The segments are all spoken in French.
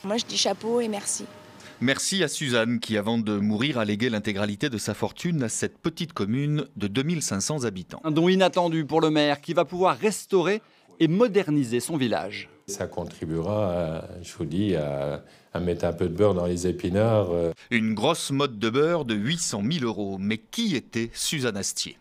Moi, je dis chapeau et merci. Merci à Suzanne qui, avant de mourir, a légué l'intégralité de sa fortune à cette petite commune de 2500 habitants. Un don inattendu pour le maire qui va pouvoir restaurer et moderniser son village. Ça contribuera, je vous dis, à mettre un peu de beurre dans les épinards. Une grosse motte de beurre de 800 000 €. Mais qui était Suzanne Astier ?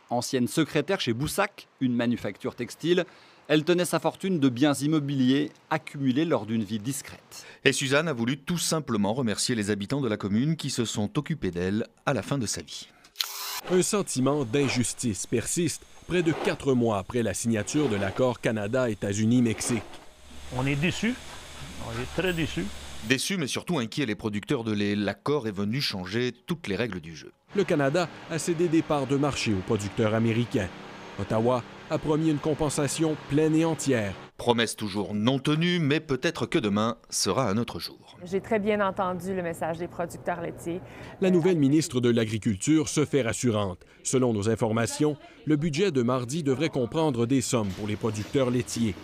Ancienne secrétaire chez Boussac, une manufacture textile, elle tenait sa fortune de biens immobiliers accumulés lors d'une vie discrète. Et Suzanne a voulu tout simplement remercier les habitants de la commune qui se sont occupés d'elle à la fin de sa vie. Un sentiment d'injustice persiste près de 4 mois après la signature de l'accord Canada-États-Unis-Mexique. On est déçus, on est très déçus. Déçus mais surtout inquiets, les producteurs de lait, l'accord est venu changer toutes les règles du jeu. Le Canada a cédé des parts de marché aux producteurs américains. Ottawa a promis une compensation pleine et entière. Promesse toujours non tenue, mais peut-être que demain sera un autre jour. J'ai très bien entendu le message des producteurs laitiers. La nouvelle ministre de l'Agriculture se fait rassurante. Selon nos informations, le budget de mardi devrait comprendre des sommes pour les producteurs laitiers.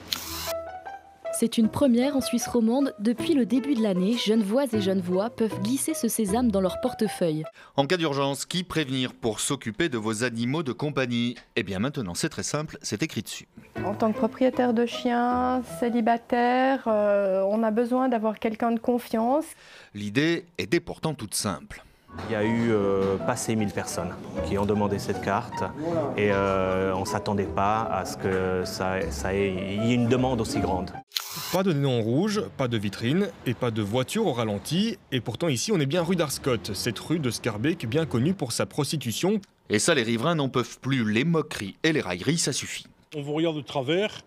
C'est une première en Suisse romande. Depuis le début de l'année, Genevoises et Genevois peuvent glisser ce sésame dans leur portefeuille. En cas d'urgence, qui prévenir pour s'occuper de vos animaux de compagnie ? Eh bien maintenant, c'est très simple, c'est écrit dessus. En tant que propriétaire de chien, célibataire, on a besoin d'avoir quelqu'un de confiance. L'idée était pourtant toute simple. Il y a eu passé 1000 personnes qui ont demandé cette carte et on ne s'attendait pas à ce que il y ait une demande aussi grande. Pas de néon rouge, pas de vitrine et pas de voiture au ralenti. Et pourtant ici on est bien rue d'Arscott, cette rue de Scarbeck bien connue pour sa prostitution. Et ça, les riverains n'en peuvent plus, les moqueries et les railleries, ça suffit. On vous regarde de travers,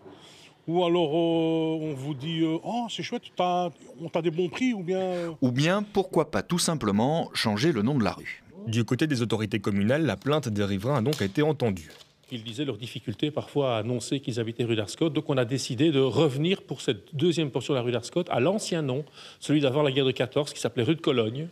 ou alors on vous dit « Oh, c'est chouette, on t'a des bons prix » ou bien... Ou bien, pourquoi pas tout simplement changer le nom de la rue. Du côté des autorités communales, la plainte des riverains a donc été entendue. Ils disaient leurs difficultés parfois à annoncer qu'ils habitaient rue d'Arscott. Donc on a décidé de revenir pour cette deuxième portion de la rue d'Arscott à l'ancien nom, celui d'avant la guerre de 14, qui s'appelait rue de Cologne.